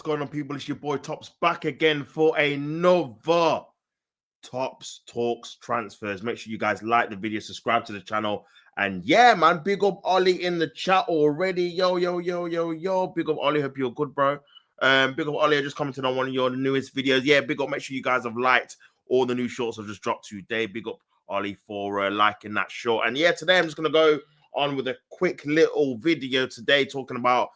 going on, people? It's your boy Tops back again for another Tops Talks Transfers. Make sure you guys like the video, subscribe to the channel, and yeah, man, big up Ollie in the chat already. Yo. Big up Ollie. Hope you're good, bro. Big up Ollie. I just commented on one of your newest videos. Yeah, big up. Make sure you guys have liked all the new shorts I've just dropped today. Big up Ollie for liking that short. And yeah, today I'm just gonna go on with a quick little video today talking about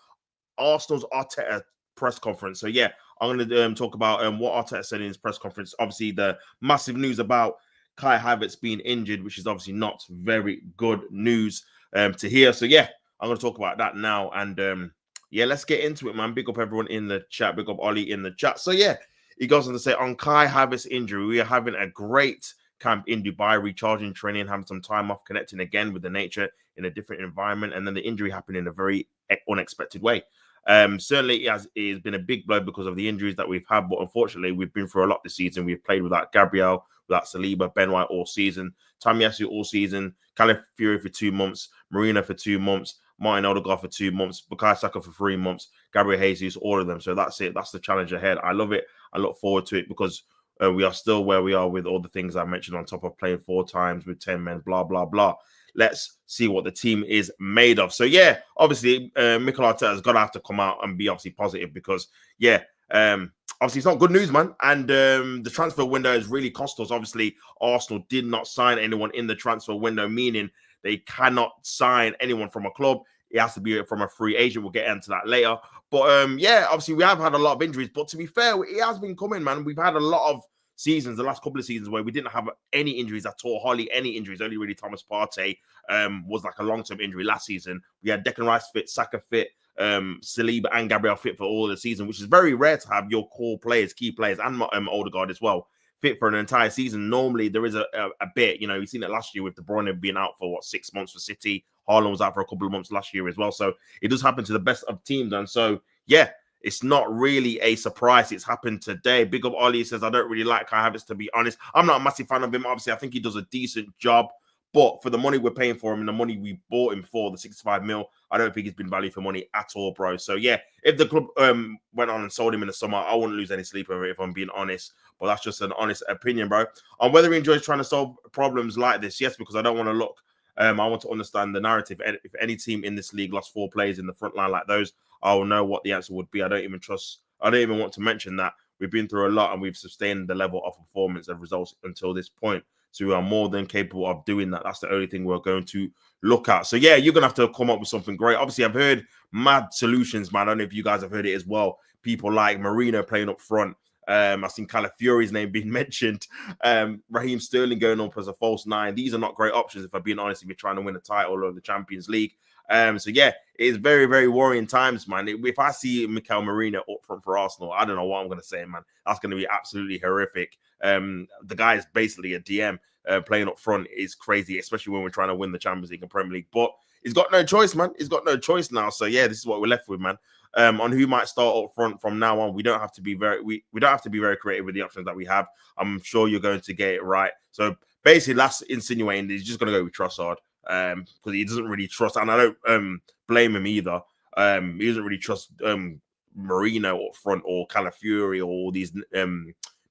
Arsenal's Arteta press conference. So yeah, I'm going to talk about what Arteta said in his press conference. Obviously, the massive news about Kai Havertz being injured, which is obviously not very good news to hear. So yeah, I'm going to talk about that now. And yeah, let's get into it, man. Big up everyone in the chat. Big up Ollie in the chat. So yeah, he goes on to say, on Kai Havertz injury, we are having a great camp in Dubai, recharging, training, having some time off, connecting again with the nature in a different environment. And then the injury happened in a very unexpected way. Certainly it has been a big blow because of the injuries that we've had, but unfortunately we've been through a lot this season. We've played without Gabriel, without Saliba, Ben White all season, Tomiyasu all season, Calafiori for 2 months, Marina for 2 months, Martin Odegaard for 2 months, Bukayo Saka for 3 months, Gabriel Jesus, all of them. So that's it. That's the challenge ahead. I love it. I look forward to it because we are still where we are with all the things I mentioned on top of playing 4 times with 10 men, blah, blah, blah. Let's see what the team is made of. So, yeah, obviously, Mikel Arteta has got to have to come out and be obviously positive because, yeah, obviously it's not good news, man. And the transfer window has really cost us. Obviously, Arsenal did not sign anyone in the transfer window, meaning they cannot sign anyone from a club. It has to be from a free agent. We'll get into that later. But, yeah, obviously we have had a lot of injuries. But to be fair, it has been coming, man. We've had a lot of seasons, the last couple of seasons, where we didn't have any injuries at all, hardly any injuries. Only really Thomas Partey was like a long-term injury last season. We had Declan Rice fit, Saka fit, Saliba and Gabriel fit for all of the season, which is very rare to have your core players, key players, and Odegaard as well fit for an entire season. Normally there is a bit, you know, you've seen it last year with De Bruyne being out for 6 months for City. Haaland was out for a couple of months last year as well. So it does happen to the best of teams. And so, yeah, it's not really a surprise. It's happened today. Big up Ollie says, I don't really like Kai Havertz, to be honest. I'm not a massive fan of him. Obviously, I think he does a decent job. But for the money we're paying for him and the money we bought him for, the 65 mil, I don't think he's been value for money at all, bro. So, yeah, if the club went on and sold him in the summer, I wouldn't lose any sleep over it, if I'm being honest. But that's just an honest opinion, bro. On whether he enjoys trying to solve problems like this, yes, because I don't want to look. I want to understand the narrative. If any team in this league lost 4 players in the front line like those, I'll know what the answer would be. I don't even want to mention that we've been through a lot and we've sustained the level of performance and results until this point. So we are more than capable of doing that. That's the only thing we're going to look at. So yeah, you're going to have to come up with something great. Obviously, I've heard mad solutions, man. I don't know if you guys have heard it as well. People like Marino playing up front. I've seen Calafiori's name being mentioned. Raheem Sterling going up as a false 9. These are not great options, if I'm being honest, if you're trying to win a title or the Champions League. So yeah, it's very, very worrying times, man. If I see Mikel Marino up front for Arsenal, I don't know what I'm going to say, man. That's going to be absolutely horrific. The guy is basically a DM. Playing up front is crazy, especially when we're trying to win the Champions League and Premier League. But he's got no choice, man. He's got no choice now. So yeah, this is what we're left with, man. On who might start up front from now on, we don't have to be very creative with the options that we have. I'm sure you're going to get it right. So basically, that's insinuating that he's just going to go with Trossard because he doesn't really trust, and I don't blame him either. He doesn't really trust Marino up front or Calafiori or all these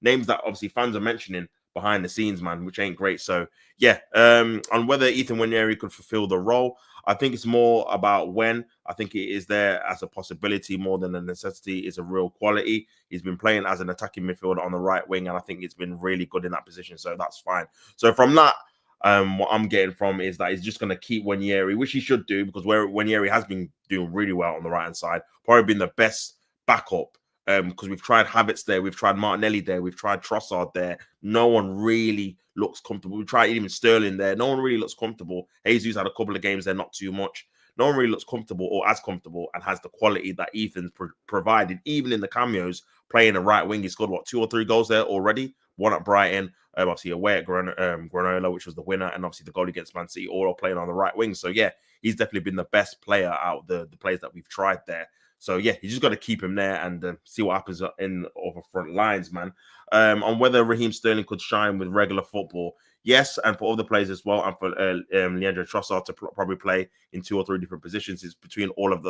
names that obviously fans are mentioning behind the scenes, man, which ain't great. So yeah, on whether Ethan Nwaneri could fulfill the role, I think it's more about when. I think it is there as a possibility more than a necessity. It's a real quality. He's been playing as an attacking midfielder on the right wing, and I think it's been really good in that position. So that's fine. So from that, what I'm getting from is that he's just going to keep Nwaneri, which he should do, because Nwaneri has been doing really well on the right hand side, probably been the best backup. Because we've tried Havertz there, we've tried Martinelli there, we've tried Trossard there. No one really looks comfortable. We tried even Sterling there. No one really looks comfortable. Jesus had a couple of games there, not too much. No one really looks comfortable or as comfortable and has the quality that Ethan's provided. Even in the cameos, playing a right wing, he scored, 2 or 3 goals there already? One at Brighton, obviously away at Granola, which was the winner, and obviously the goal against Man City, all playing on the right wing. So yeah, he's definitely been the best player out of the players that we've tried there. So yeah, you just got to keep him there and see what happens in over front lines, man. On whether Raheem Sterling could shine with regular football, yes, and for other players as well, and for Leandro Trossard to probably play in 2 or 3 different positions is between all of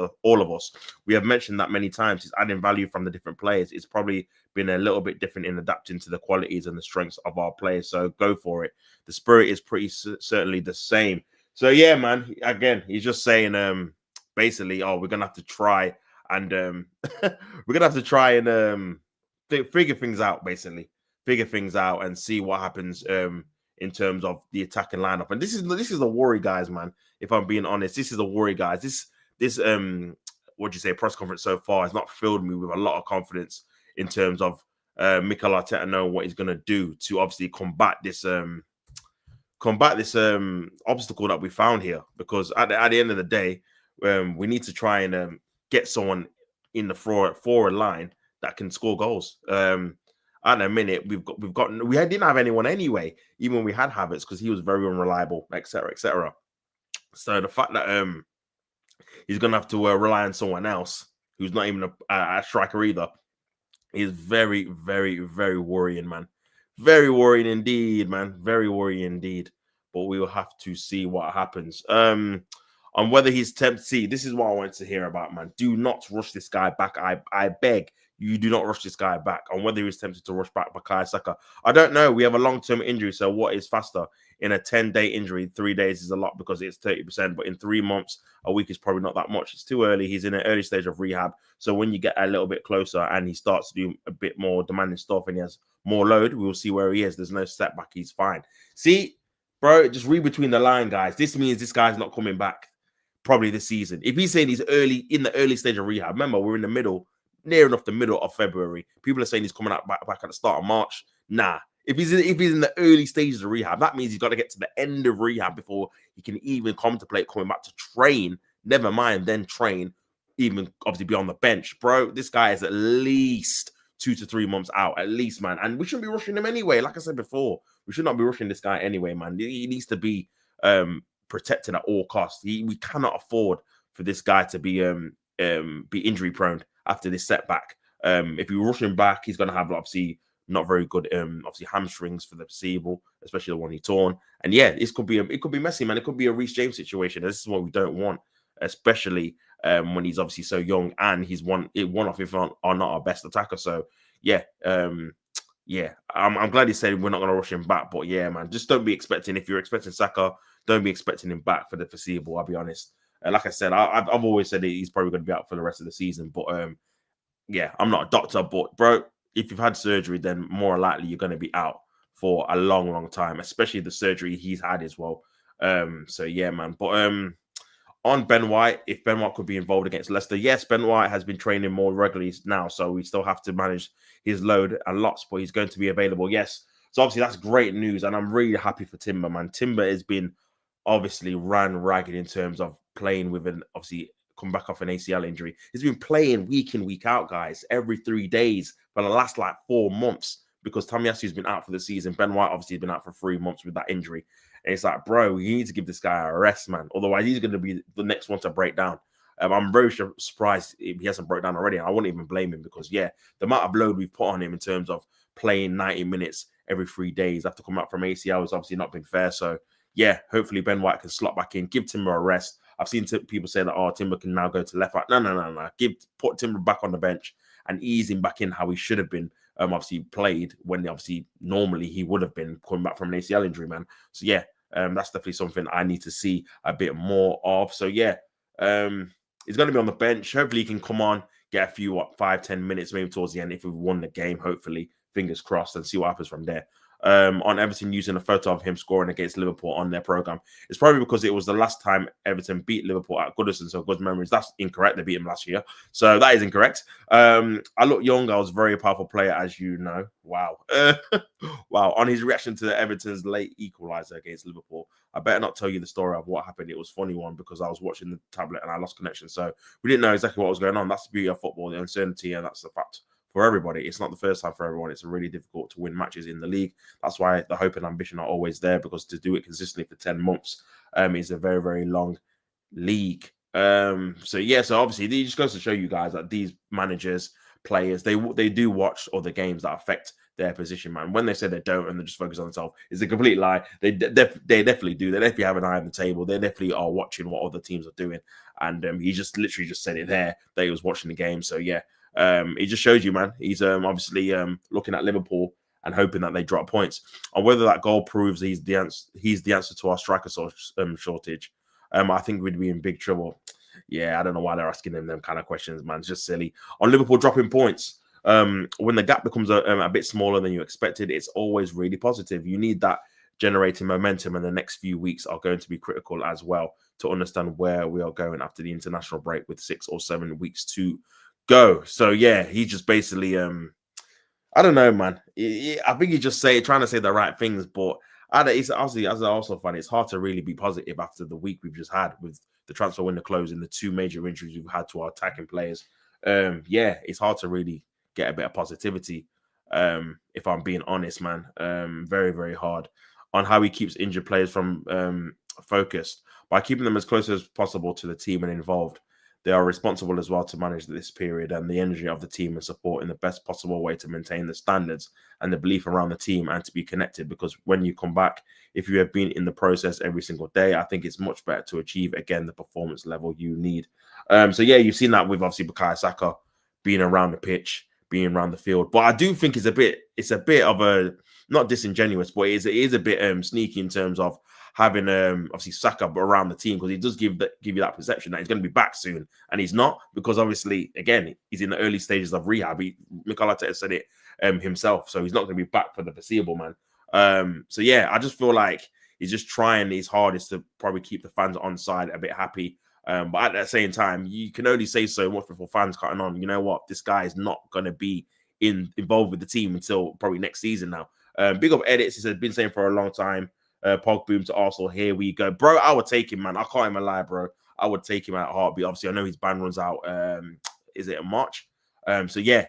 us. We have mentioned that many times. It's adding value from the different players. It's probably been a little bit different in adapting to the qualities and the strengths of our players. So go for it. The spirit is pretty certainly the same. So yeah, man. Again, he's just saying basically, oh, we're gonna have to try and we're gonna have to try and figure things out, basically. Figure things out and see what happens in terms of the attacking lineup. And this is the worry, guys, man. If I'm being honest, this is the worry, guys. This what'd you say, press conference so far has not filled me with a lot of confidence in terms of Mikel Arteta knowing what he's gonna do to obviously combat this obstacle that we found here. Because at the end of the day, we need to try and get someone in the forward line that can score goals. At the minute, we didn't have anyone anyway, even when we had Havertz, because he was very unreliable, etc., etc. So the fact that he's gonna have to rely on someone else who's not even a striker either is very, very, very worrying, man. Very worrying indeed, man. Very worrying indeed. But we will have to see what happens. On whether he's tempted. See, this is what I wanted to hear about, man. Do not rush this guy back. I beg you, do not rush this guy back. On whether he's tempted to rush back Bukayo Saka, I don't know. We have a long-term injury, so what is faster? In a 10-day injury, 3 days is a lot because it's 30%. But in 3 months, a week is probably not that much. It's too early. He's in an early stage of rehab. So when you get a little bit closer and he starts to do a bit more demanding stuff and he has more load, we'll see where he is. There's no setback. He's fine. See, bro, just read between the line, guys. This means this guy's not coming back probably this season. If he's saying he's in the early stage of rehab, remember, we're in the middle, near enough the middle of February. People are saying he's coming out back at the start of March. Nah. If he's in the early stages of rehab, that means he's got to get to the end of rehab before he can even contemplate coming back to train. Never mind, then train, even obviously be on the bench. Bro, this guy is at least 2 to 3 months out, at least, man. And we shouldn't be rushing him anyway. Like I said before, we should not be rushing this guy anyway, man. He needs to be protected at all costs. We cannot afford for this guy to be injury prone after this setback. If we rush him back, he's going to have obviously not very good obviously hamstrings for the foreseeable, especially the one he torn. And yeah, it could be messy, man. It could be a Reece James situation. This is what we don't want, especially when he's obviously so young and he's one off if not our best attacker. So yeah, yeah, I'm glad he said we're not going to rush him back. But yeah, man, just don't be expecting. If you're expecting Saka, don't be expecting him back for the foreseeable. I'll be honest. Like I said, I've always said that he's probably going to be out for the rest of the season. But yeah, I'm not a doctor, but bro, if you've had surgery, then more likely you're going to be out for a long, long time, especially the surgery he's had as well. So yeah, man. But on Ben White, if Ben White could be involved against Leicester, yes, Ben White has been training more regularly now, so we still have to manage his load and lots, but he's going to be available, yes. So obviously that's great news, and I'm really happy for Timber, man. Timber has been obviously ran ragged in terms of playing with obviously come back off an ACL injury. He's been playing week in, week out, guys, every 3 days for the last 4 months because Tomiyasu's been out for the season. Ben White obviously has been out for 3 months with that injury. And it's like, bro, you need to give this guy a rest, man. Otherwise, he's going to be the next one to break down. I'm very surprised if he hasn't broke down already. I wouldn't even blame him because, yeah, the amount of load we've put on him in terms of playing 90 minutes every 3 days after coming out from ACL has obviously not been fair. So, yeah, hopefully Ben White can slot back in, give Timber a rest. I've seen people say that, oh, Timber can now go to left back. No. Put Timber back on the bench and ease him back in how he should have been. Obviously played when obviously normally he would have been coming back from an ACL injury, man. So yeah, that's definitely something I need to see a bit more of. So yeah, he's going to be on the bench. Hopefully he can come on, get a few 5-10 minutes maybe towards the end if we won the game. Hopefully, fingers crossed, and see what happens from there. On Everton using a photo of him scoring against Liverpool on their program. It's probably because it was the last time Everton beat Liverpool at Goodison, so good memories. That's incorrect. They beat him last year, so that is incorrect. I look young. I was a very powerful player, as you know. Wow. Wow. On his reaction to Everton's late equaliser against Liverpool, I better not tell you the story of what happened. It was a funny one because I was watching the tablet and I lost connection, so we didn't know exactly what was going on. That's the beauty of football, the uncertainty, and that's the fact. For everybody, it's not the first time for everyone. It's really difficult to win matches in the league. That's why the hope and ambition are always there, because to do it consistently for 10 months is a very, very long league. So yeah, so obviously it just goes to show you guys that these managers, players, they do watch other games that affect their position, man. When they say they don't and they just focus on themselves, it's a complete lie. They definitely do. They definitely have an eye on the table. They definitely are watching what other teams are doing. And he just literally just said it there that he was watching the game. So yeah, it just shows you, man. He's obviously looking at Liverpool and hoping that they drop points. And whether that goal proves he's the answer to our striker shortage, I think we'd be in big trouble. Yeah, I don't know why they're asking them kind of questions, man. It's just silly. On Liverpool dropping points, when the gap becomes a bit smaller than you expected, it's always really positive. You need that generating momentum, and the next few weeks are going to be critical as well to understand where we are going after the international break with 6 or 7 weeks to go. So yeah, he just basically I don't know, man. I think he's just trying to say the right things, but it's obviously, as I also find, it's hard to really be positive after the week we've just had with the transfer window closing, the 2 major injuries we've had to our attacking players. Yeah, it's hard to really get a bit of positivity. If I'm being honest, man, very, very hard on how he keeps injured players from focused by keeping them as close as possible to the team and involved. They are responsible as well to manage this period and the energy of the team and support in the best possible way to maintain the standards and the belief around the team and to be connected. Because when you come back, if you have been in the process every single day, I think it's much better to achieve, again, the performance level you need. So, yeah, you've seen that with obviously Bukayo Saka being around the pitch, being around the field. But I do think it's a bit of a, not disingenuous, but it is a bit sneaky in terms of having obviously Saka around the team, because he does give you that perception that he's going to be back soon, and he's not, because obviously again he's in the early stages of rehab. Mikel Arteta said it himself, so he's not going to be back for the foreseeable, man. So yeah, I just feel like he's just trying his hardest to probably keep the fans on side a bit happy. But at the same time, you can only say so much before fans cutting on. You know what? This guy is not going to be involved with the team until probably next season now. Big up edits. He's been saying for a long time. Pog boom to Arsenal. Here we go, bro. I would take him, man. I can't even lie, bro. I would take him at a heartbeat. Obviously, I know his ban runs out. Is it in March? So yeah,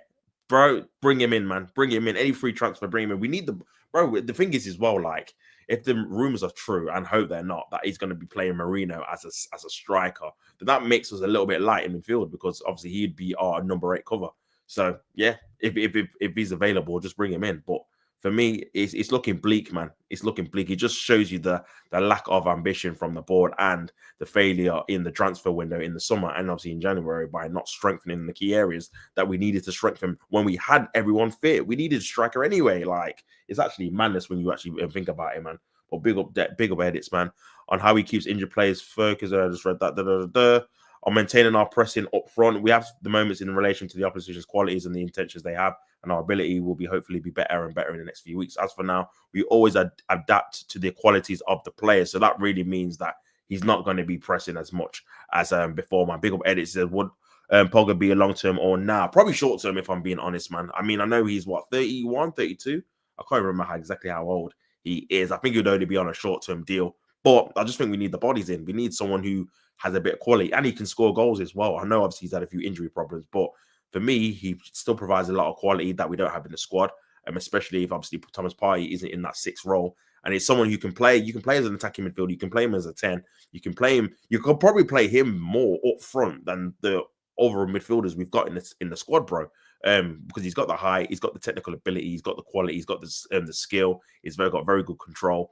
bro, bring him in, man. Bring him in. Any free transfer, bring him in. We need the bro. The thing is as well, like, if the rumors are true, and hope they're not, that he's going to be playing Marino as a striker, then that makes us a little bit light in midfield, because obviously he'd be our number 8 cover. So yeah, if he's available, just bring him in. But for me, it's looking bleak, man. It's looking bleak. It just shows you the lack of ambition from the board and the failure in the transfer window in the summer and obviously in January by not strengthening the key areas that we needed to strengthen when we had everyone fit. We needed a striker anyway. Like, it's actually madness when you actually think about it, man. But big up edits, man, on how he keeps injured players focused. I just read that. On maintaining our pressing up front. We have the moments in relation to the opposition's qualities and the intentions they have, and our ability will hopefully be better and better in the next few weeks. As for now, we always adapt to the qualities of the players. So that really means that he's not going to be pressing as much as before. My big up edit says, would Pogba be a long-term or now? Probably short-term, if I'm being honest, man. I mean, I know he's, 31, 32? I can't remember exactly how old he is. I think he'd only be on a short-term deal. But I just think we need the bodies in. We need someone who has a bit of quality, and he can score goals as well. I know obviously he's had a few injury problems, but for me, he still provides a lot of quality that we don't have in the squad, especially if obviously Thomas Partey isn't in that 6th role. And it's someone who can play. You can play as an attacking midfielder. You can play him as a 10. You can play him. You could probably play him more up front than the other midfielders we've got in the squad, bro. Because he's got the height, he's got the technical ability, he's got the quality, he's got the skill. He's got very good control.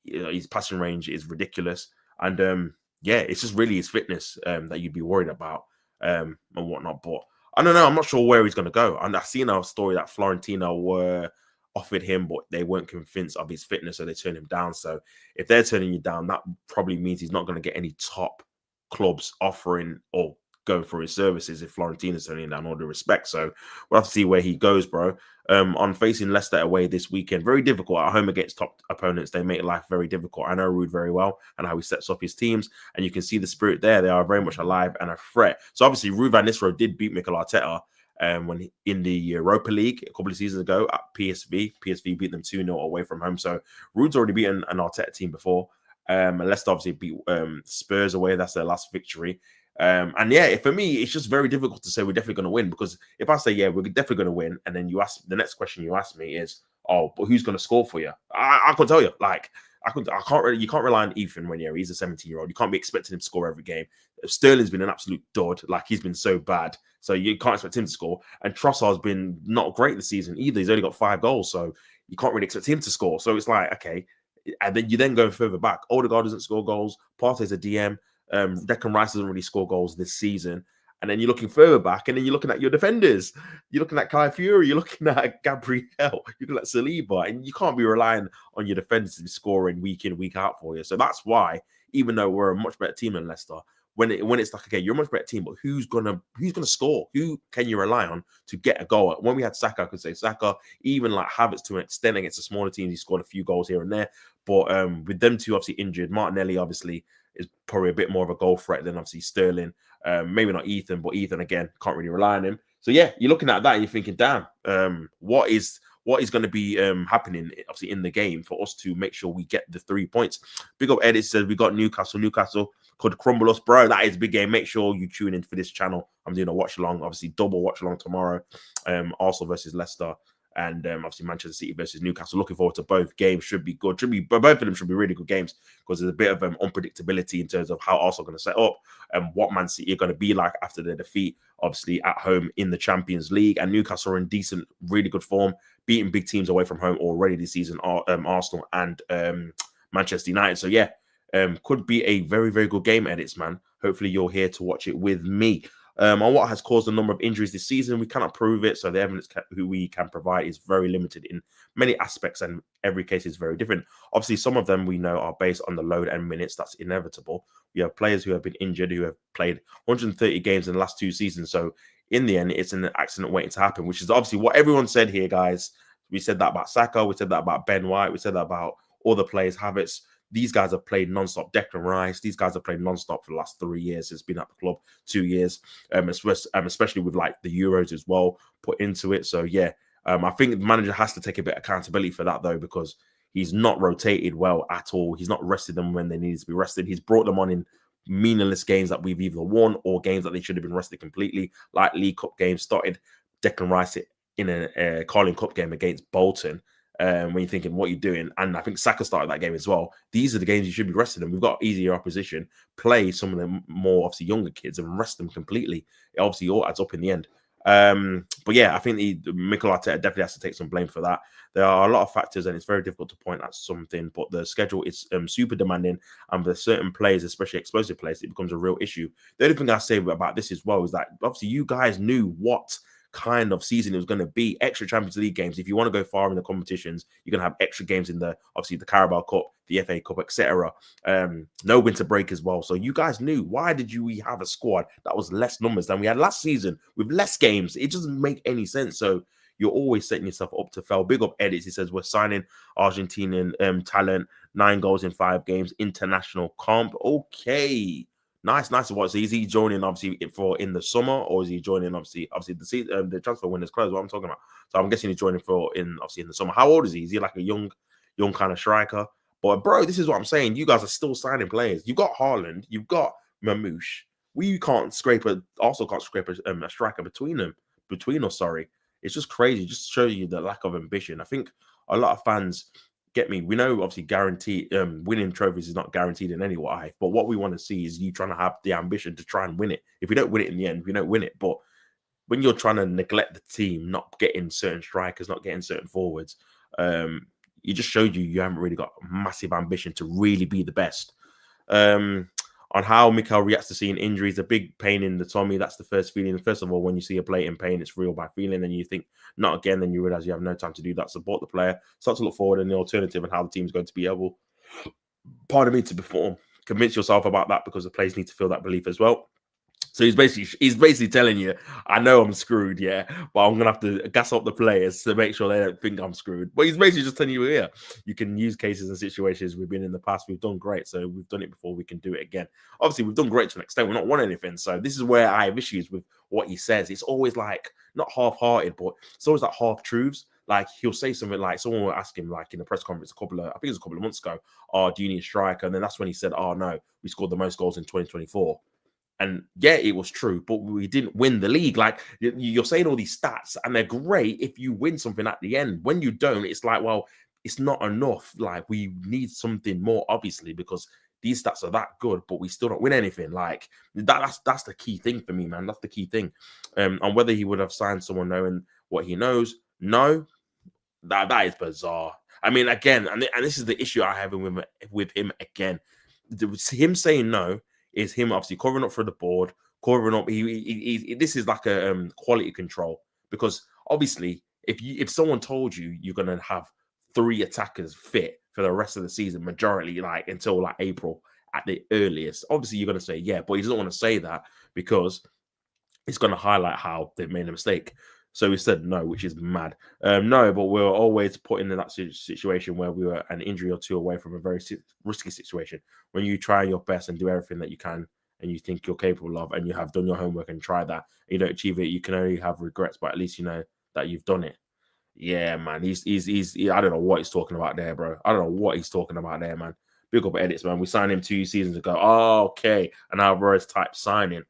His passing range is ridiculous, and yeah, it's just really his fitness that you'd be worried about and whatnot. But I don't know. I'm not sure where he's going to go. And I've seen a story that Fiorentina were offered him, but they weren't convinced of his fitness, so they turned him down. So if they're turning you down, that probably means he's not going to get any top clubs offering or going for his services if Florentina turning down, all due respect. So we'll have to see where he goes, bro. On facing Leicester away this weekend, very difficult at home against top opponents. They make life very difficult. I know Rude very well and how he sets up his teams, and you can see the spirit there. They are very much alive and a threat. So obviously, Ruud van Nistelrooy did beat Mikel Arteta when in the Europa League a couple of seasons ago at PSV. PSV beat them 2-0 away from home. So Ruud's already beaten an Arteta team before. And Leicester obviously beat Spurs away. That's their last victory. And yeah, for me, it's just very difficult to say we're definitely going to win, because if I say, yeah, we're definitely going to win, and then you ask, the next question you ask me is, oh, but who's going to score for you? I can tell you, like, You can't rely on Ethan Ranieri. He's a 17-year-old. You can't be expecting him to score every game. Sterling's been an absolute dud. Like, he's been so bad. So you can't expect him to score. And Trossard's been not great this season either. He's only got 5 goals. So you can't really expect him to score. So it's like, okay. And then you then go further back. Odegaard doesn't score goals. Partey's a DM. Declan Rice doesn't really score goals this season. And then you're looking further back, and then you're looking at your defenders. You're looking at Kai Fury. You're looking at Gabriel. You're looking at Saliba. And you can't be relying on your defenders to be scoring week in, week out for you. So that's why, even though we're a much better team than Leicester, when it's like, okay, you're a much better team, but who's gonna score? Who can you rely on to get a goal? When we had Saka, I could say Saka, even like Havertz to an extent against the smaller teams, he scored a few goals here and there. But with them two obviously injured, Martinelli obviously is probably a bit more of a goal threat than obviously Sterling. Maybe not Ethan, but Ethan, again, can't really rely on him. So yeah, you're looking at that and you're thinking, damn, what is going to be happening obviously in the game for us to make sure we get the 3 points? Big up Edit says we got Newcastle could crumble us, bro. That is a big game. Make sure you tune in for this channel. I'm doing a watch along, obviously double watch along tomorrow. Arsenal versus Leicester, and obviously Manchester City versus Newcastle. Looking forward to both games. Should be good. Both of them should be really good games, because there's a bit of unpredictability in terms of how Arsenal are going to set up and what Man City are going to be like after their defeat, obviously at home in the Champions League. And Newcastle are in decent, really good form, beating big teams away from home already this season. Arsenal and Manchester United. So yeah, could be a very, very good game, Edits, man. Hopefully you're here to watch it with me. On what has caused a number of injuries this season, we cannot prove it, so the evidence who we can provide is very limited in many aspects, and every case is very different. Obviously, some of them we know are based on the load and minutes. That's inevitable. We have players who have been injured, who have played 130 games in the last 2 seasons, so in the end, it's an accident waiting to happen, which is obviously what everyone said here, guys. We said that about Saka, we said that about Ben White, we said that about all the players, Havertz. These guys have played non-stop. Declan Rice, these guys have played non-stop for the last 3 years. It's been at the club 2 years, especially with like the Euros as well put into it. So yeah, I think the manager has to take a bit of accountability for that, though, because he's not rotated well at all. He's not rested them when they needed to be rested. He's brought them on in meaningless games that we've either won or games that they should have been rested completely, like League Cup games. Started Declan Rice in a Carling Cup game against Bolton. When you're thinking what you're doing, and I think Saka started that game as well. These are the games you should be resting them. We've got easier opposition. Play some of the more obviously younger kids and rest them completely. It obviously all adds up in the end. But yeah, I think Mikel Arteta definitely has to take some blame for that. There are a lot of factors, and it's very difficult to point at something. But the schedule is super demanding, and for certain players, especially explosive players, it becomes a real issue. The only thing I say about this as well is that obviously you guys knew what kind of season it was going to be. Extra Champions League games. If you want to go far in the competitions, you're going to have extra games in the obviously the Carabao Cup, the FA Cup, etc. No winter break as well. So you guys knew. Why did we have a squad that was less numbers than we had last season with less games? It doesn't make any sense. So you're always setting yourself up to fail. Big up Edits. He says we're signing Argentinian talent, 9 goals in 5 games, international comp. Okay. Nice. So is he joining obviously for in the summer, or is he joining obviously the season, the transfer windows closed? What I'm talking about. So I'm guessing he's joining for in the summer. How old is he? Is he like a young kind of striker? But bro, this is what I'm saying. You guys are still signing players. You've got Haaland, you've got Mamouche. Also can't scrape a striker between us. Sorry, it's just crazy. Just to show you the lack of ambition. I think a lot of fans. Get me? We know obviously winning trophies is not guaranteed in any way, but what we want to see is you trying to have the ambition to try and win it. If we don't win it in the end, we don't win it. But when you're trying to neglect the team, not getting certain strikers, not getting certain forwards, it just showed you haven't really got massive ambition to really be the best. On how Mikel reacts to seeing injuries, a big pain in the tummy. That's the first feeling. First of all, when you see a player in pain, it's real bad feeling. And you think, not again, then you realize you have no time to do that. Support the player. Start to look forward and the alternative and how the team's going to be able, to perform. Convince yourself about that, because the players need to feel that belief as well. So he's basically telling you, I know I'm screwed, yeah, but I'm gonna have to gas up the players to make sure they don't think I'm screwed. But he's basically just telling you, yeah, you can use cases and situations we've been in the past. We've done great, so we've done it before. We can do it again. Obviously, we've done great to an extent. We've not won anything, so this is where I have issues with what he says. It's always like not half-hearted, but it's always like half truths. Like he'll say something like someone will ask him like in a press conference I think it was a couple of months ago, oh, do you need a striker? And then that's when he said, oh no, we scored the most goals in 2024. And yeah, it was true, but we didn't win the league. Like you're saying all these stats, and they're great if you win something at the end. When you don't, it's like, well, it's not enough. Like, we need something more, obviously, because these stats are that good, but we still don't win anything. Like, that's the key thing for me, man. That's the key thing. And whether he would have signed someone knowing what he knows, no, that is bizarre. I mean, again, and this is the issue I have with him again. Him saying no is him obviously covering up for the board, covering up. This is like a quality control, because obviously, if someone told you you're gonna have 3 attackers fit for the rest of the season, majority like until like April at the earliest, obviously you're gonna say yeah, but he doesn't want to say that because it's going to highlight how they've made a mistake. So he said no, which is mad. No, but we're always put in that situation where we were an injury or two away from a very risky situation. When you try your best and do everything that you can and you think you're capable of, and you have done your homework and try that, and you don't achieve it, you can only have regrets, but at least you know that you've done it. Yeah, man. I don't know what he's talking about there, bro. I don't know what he's talking about there, man. Big up edits, man. We signed him 2 seasons ago. Oh, okay. And now Rose type signing.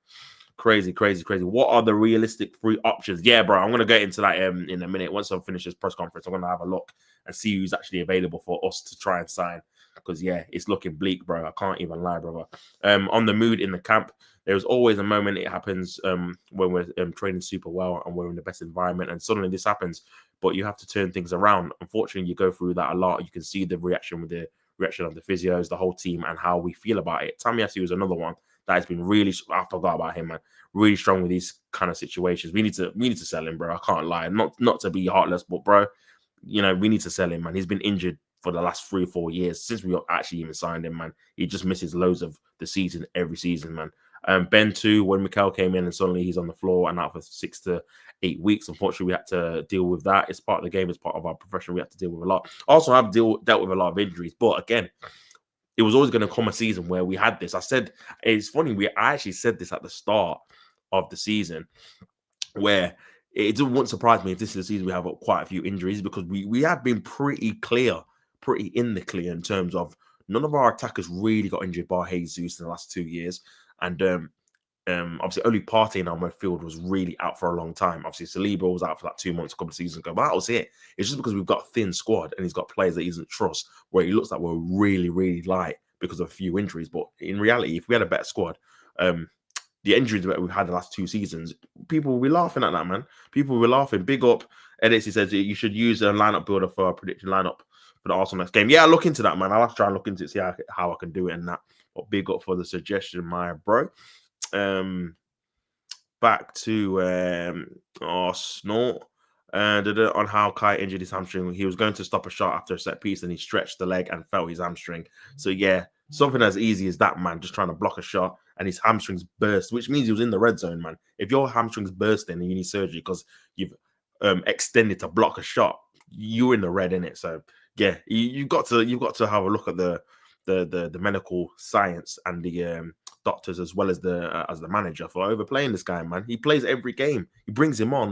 Crazy. What are the realistic free options? Yeah, bro, I'm gonna get into that in a minute. Once I finish this press conference, I'm gonna have a look and see who's actually available for us to try and sign. Because yeah, it's looking bleak, bro. I can't even lie, brother. On the mood in the camp, there's always a moment it happens when we're training super well and we're in the best environment, and suddenly this happens. But you have to turn things around. Unfortunately, you go through that a lot. You can see the reaction of the physios, the whole team, and how we feel about it. Tamiasi was another one that has been really. I forgot about him, man. Really strong with these kind of situations. We need to sell him, bro. I can't lie. Not to be heartless, but bro, you know, we need to sell him, man. He's been injured for the last 3 or 4 years since we actually even signed him, man. He just misses loads of the season every season, man. Ben too, when Mikel came in and suddenly he's on the floor and out for 6 to 8 weeks. Unfortunately, we had to deal with that. It's part of the game. It's part of our profession. We have to deal with a lot. Also, I've dealt with a lot of injuries, but again, it was always going to come a season where we had this. I said, it's funny, I actually said this at the start of the season, where it wouldn't surprise me if this is the season we have quite a few injuries, because we have been pretty in the clear in terms of none of our attackers really got injured by Jesus in the last 2 years. And obviously only Partey in our midfield was really out for a long time. Obviously Saliba was out for like 2 months, a couple of seasons ago, but that was it. It's just because we've got a thin squad and he's got players that he doesn't trust, where he looks like we're really light because of a few injuries. But in reality, if we had a better squad, the injuries that we've had the last 2 seasons, people will be laughing at that, man. People will be laughing. Big up edits. He says you should use a lineup builder for a prediction lineup for the Arsenal next game. Yeah, I'll look into that, man. I'll have to try and look into it, see how I can do it and that. But big up for the suggestion, my bro. Back to Snort. On how Kai injured his hamstring. He was going to stop a shot after a set piece and he stretched the leg and felt his hamstring. So yeah, something as easy as that, man, just trying to block a shot and his hamstrings burst, which means he was in the red zone, man. If your hamstrings bursting and you need surgery because you've extended to block a shot, you're in the red, innit? So yeah, you've got to have a look at the medical science and the doctors as well as the manager for overplaying this guy, man. He plays every game. He brings him on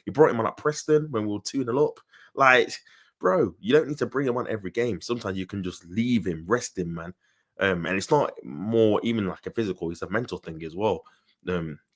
he brought him on at Preston when we were 2-0 up. Like, bro, you don't need to bring him on every game. Sometimes you can just leave him, rest him, man. And it's not more even like a physical, it's a mental thing as well.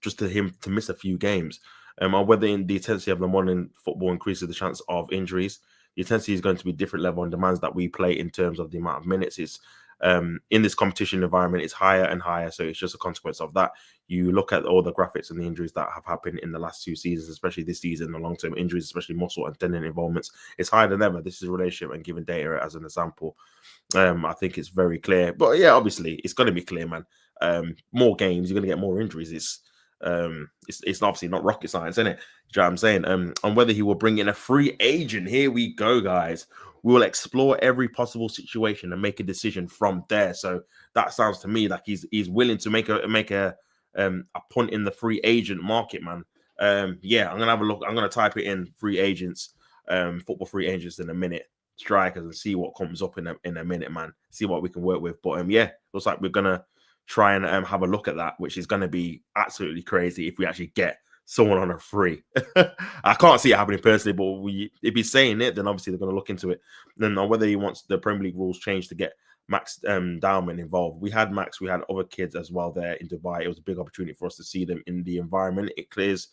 Just to him to miss a few games. Or whether in the intensity of the modern football increases the chance of injuries. The intensity is going to be different level and demands that we play in terms of the amount of minutes. It's in this competition environment, it's higher and higher. So it's just a consequence of that. You look at all the graphics and the injuries that have happened in the last 2 seasons, especially this season, the long-term injuries, especially muscle and tendon involvements. It's higher than ever. This is a relationship and giving data as an example. I think it's very clear. But yeah, obviously, it's going to be clear, man. More games, you're going to get more injuries. It's obviously not rocket science, isn't it? Do you know what I'm saying? And whether he will bring in a free agent. Here we go, guys. We will explore every possible situation and make a decision from there. So that sounds to me like he's willing to make a punt in the free agent market, man. Yeah, I'm gonna have a look. I'm gonna type it in free agents, football free agents in a minute, strikers, and see what comes up in a minute, man. See what we can work with. But yeah, looks like we're gonna try and have a look at that, which is gonna be absolutely crazy if we actually get someone on a free. I can't see it happening personally, but if he's saying it, then obviously they're going to look into it. Then on whether he wants the Premier League rules changed to get Max Dowman involved. We had Max, we had other kids as well there in Dubai. It was a big opportunity for us to see them in the environment. It clears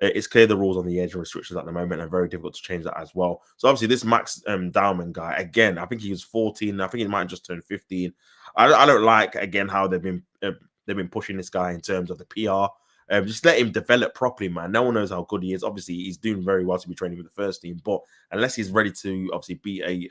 it's clear the rules on the edge and restrictions at the moment are very difficult to change that as well. So obviously this Max Dowman guy, again, I think he was 14. I think he might have just turned 15. I don't like, again, how they've been pushing this guy in terms of the PR. Just let him develop properly, man. No one knows how good he is. Obviously, he's doing very well to be training with the first team, but unless he's ready to obviously be a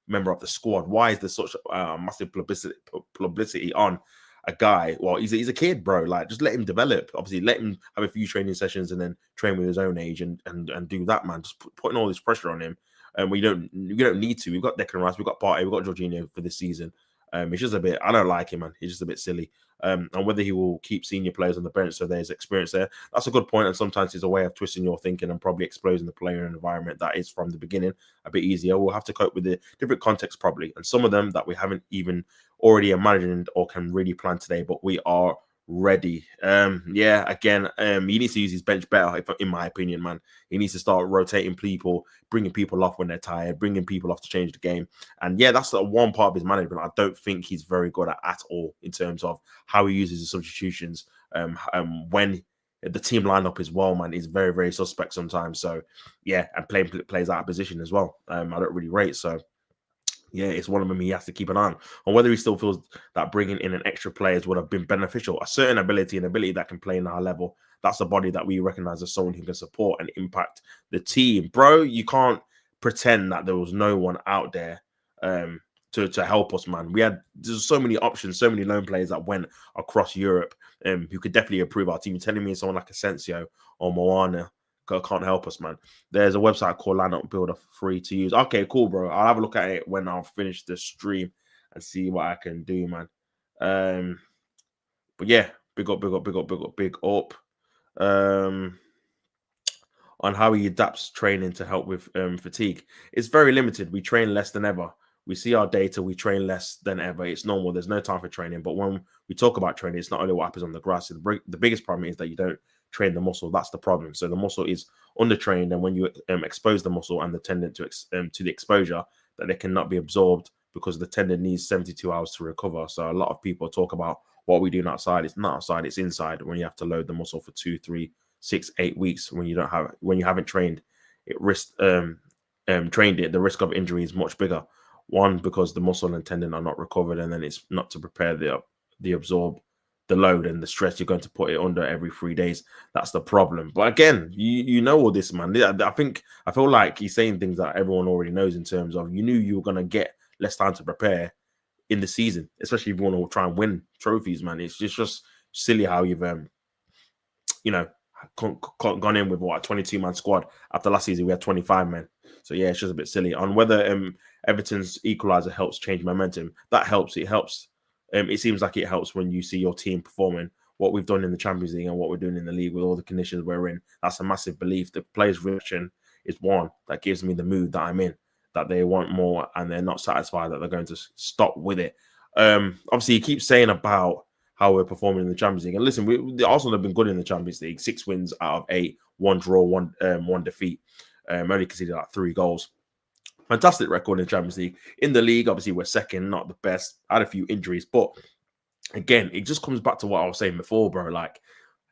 member of the squad, why is there such massive publicity on a guy? Well, he's a kid, bro. Like, just let him develop. Obviously, let him have a few training sessions and then train with his own age and do that, man. Just putting all this pressure on him, and we don't need to. We've got Declan Rice, we've got Partey, we've got Jorginho for this season. It's just a bit. I don't like him, man. He's just a bit silly. And whether he will keep senior players on the bench so there's experience there, that's a good point. And sometimes it's a way of twisting your thinking and probably exposing the player in an environment that is from the beginning a bit easier. We'll have to cope with the different contexts probably, and some of them that we haven't even already imagined or can really plan today. But we are ready. Yeah, again, he needs to use his bench better, in my opinion, man. He needs to start rotating people, bringing people off when they're tired, bringing people off to change the game. And yeah, that's one part of his management I don't think he's very good at all in terms of how he uses his substitutions. When the team lineup as well, man, is very, very suspect sometimes. So yeah, and playing plays out of position as well. I don't really rate. So yeah, it's one of them he has to keep an eye on whether he still feels that bringing in an extra players would have been beneficial. A certain ability that can play in our level. That's a body that we recognize as someone who can support and impact the team. Bro, you can't pretend that there was no one out there to help us, man. There's so many options, so many loan players that went across Europe who could definitely improve our team. You're telling me someone like Asensio or Moana can't help us, man. There's a website called Lineup Builder, free to use. Okay, cool, bro. I'll have a look at it when I'll finish the stream and see what I can do, man. But yeah, big up. On how he adapts training to help with fatigue. It's very limited. We train less than ever. We see our data, we train less than ever. It's normal. There's no time for training. But when we talk about training, it's not only what happens on the grass. The biggest problem is that you don't train the muscle. That's the problem. So the muscle is undertrained, and when you expose the muscle and the tendon to the exposure, that it cannot be absorbed because the tendon needs 72 hours to recover. So a lot of people talk about what we do outside. It's not outside, it's inside. When you have to load the muscle for 2, 3, 6, 8 weeks, when you haven't trained it, the risk of injury is much bigger. One, because the muscle and tendon are not recovered, and then it's not to prepare the absorb the load and the stress you're going to put it under every 3 days. That's the problem. But again, you know all this, man. I feel like he's saying things that everyone already knows in terms of you knew you were going to get less time to prepare in the season, especially if you want to try and win trophies, man. It's just silly how you've gone in with a 22-man squad. After last season we had 25 men. So yeah, it's just a bit silly. On whether Everton's equaliser helps change momentum, that helps. It helps. It seems like it helps when you see your team performing what we've done in the Champions League and what we're doing in the league with all the conditions we're in. That's a massive belief. The players' reaction is one that gives me the mood that I'm in, that they want more and they're not satisfied that they're going to stop with it. Obviously, he keeps saying about how we're performing in the Champions League. And listen, the Arsenal have been good in the Champions League. 6 wins out of 8, 1 draw, one defeat. Only conceded like 3 goals. Fantastic record in the Champions League. In the league, obviously, we're second, not the best. Had a few injuries, but again, it just comes back to what I was saying before, bro. Like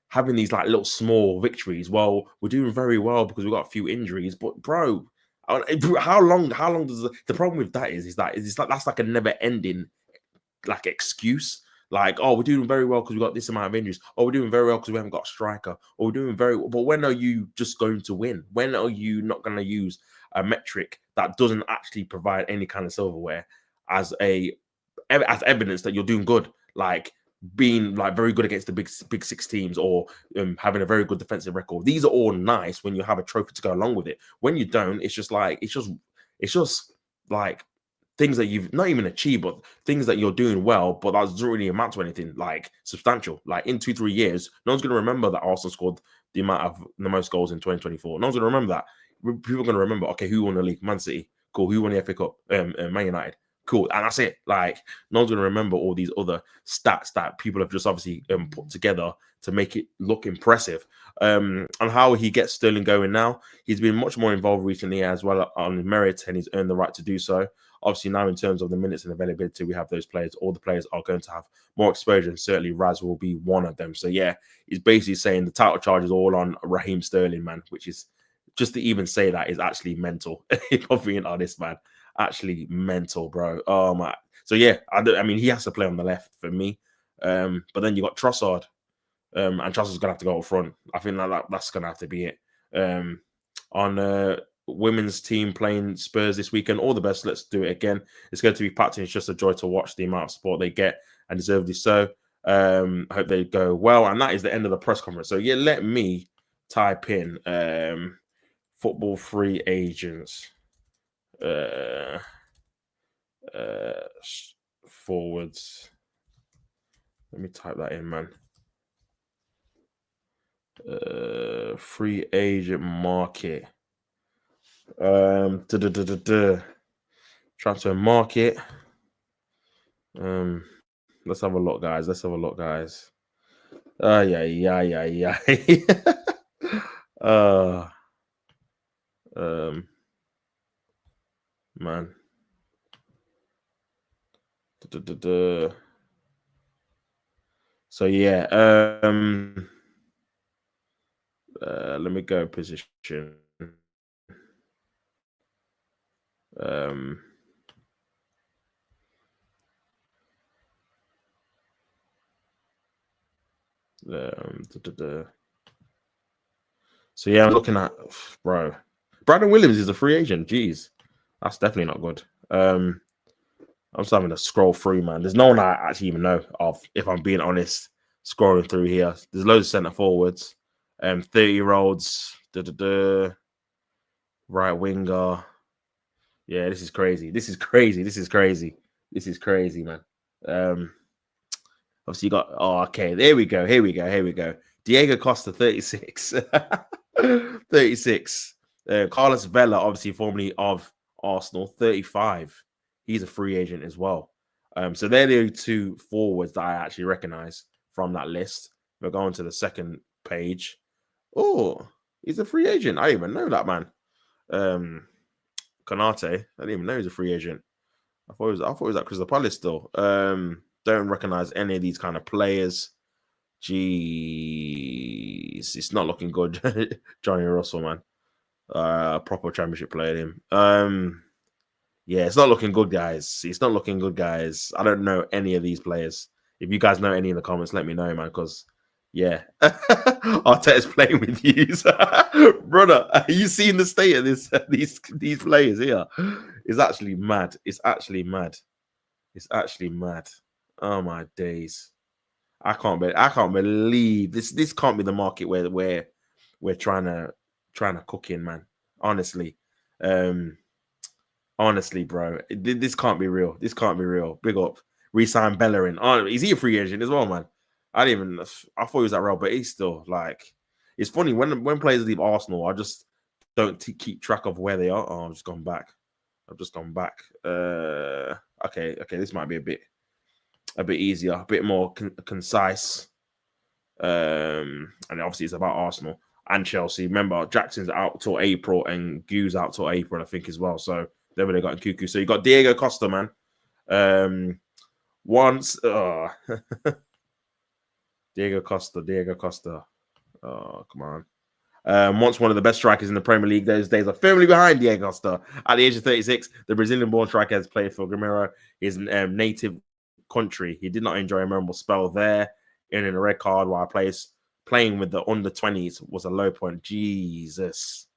having these like little small victories. Well, we're doing very well because we've got a few injuries, but bro, how long does the problem with that is that that's like a never-ending like excuse. Like, oh, we're doing very well because we got this amount of injuries. Oh, we're doing very well because we haven't got a striker. Or we're doing very well. But when are you just going to win? When are you not going to use a metric that doesn't actually provide any kind of silverware as evidence that you're doing good? Like being like very good against the big 6 teams, or having a very good defensive record. These are all nice when you have a trophy to go along with it. When you don't, it's just like things that you've not even achieved, but things that you're doing well, but that doesn't really amount to anything like substantial. Like in 2-3 years, no one's going to remember that Arsenal scored the most goals in 2024. No one's going to remember that. People are going to remember, okay, who won the league? Man City. Cool. Who won the FA Cup? Man United. Cool. And that's it. Like, no one's going to remember all these other stats that people have just obviously put together to make it look impressive. On how he gets Sterling going now. He's been much more involved recently as well on his merit, and he's earned the right to do so. Obviously, now in terms of the minutes and availability, we have those players. All the players are going to have more exposure, and certainly Raz will be one of them. So yeah, he's basically saying the title charge is all on Raheem Sterling, man, which is just to even say that is actually mental. If I'm being honest, man, actually mental, bro. Oh my. So yeah, I mean, he has to play on the left for me. But then you got Trossard. And Trossard's gonna have to go up front. I think that's gonna have to be it. On women's team playing Spurs this weekend, all the best. Let's do it again. It's going to be packed in. It's just a joy to watch the amount of support they get, and deservedly so. I hope they go well. And that is the end of the press conference. So yeah, let me type in football free agents forwards. Let me type that in, man. Free agent market. Transfer market. Let's have a look, guys. Yeah. Man. So yeah, let me go position. So yeah, I'm looking at bro. Brandon Williams is a free agent. Jeez, that's definitely not good. I'm just having to scroll through, man. There's no one I actually even know of, if I'm being honest. Scrolling through here, there's loads of centre forwards, 30-year-olds, right winger. Yeah, this is crazy. This is crazy, man. Obviously, you got. Oh, okay. Here we go. Diego Costa, 36. 36. Carlos Vela, obviously formerly of Arsenal, 35. He's a free agent as well. So they're the only two forwards that I actually recognize from that list. We're going to the second page. Oh, he's a free agent. I didn't even know that, man. Konate, I didn't even know he's a free agent. I thought it was at Crystal Palace still. Don't recognize any of these kind of players. Jeez, it's not looking good. Johnny Russell, man. Proper championship player, him. Yeah, it's not looking good, guys. I don't know any of these players. If you guys know any in the comments, let me know, man, because yeah. Arteta's playing with you. Brother, are you seeing the state of these players here? It's actually mad. It's actually mad. Oh my days. I can't believe this. This can't be the market where we're trying to cook in, man. Honestly. Honestly, bro. This can't be real. Big up. Resign Bellerin. Oh, is he a free agent as well, man? I thought he was that role, but he's still like. It's funny when players leave Arsenal, I just don't keep track of where they are. Oh, I've just gone back. Okay. This might be a bit easier, a bit more concise. And obviously it's about Arsenal and Chelsea. Remember, Jackson's out till April and Gu's out till April, I think, as well. So they've really got in cuckoo. So you got Diego Costa, man. Diego Costa. Oh, come on. Once one of the best strikers in the Premier League, those days are firmly behind Diego Costa. At the age of 36, the Brazilian-born striker has played for Grêmio, his native country. He did not enjoy a memorable spell there, earning a red card while playing with the under-20s was a low point. Jesus.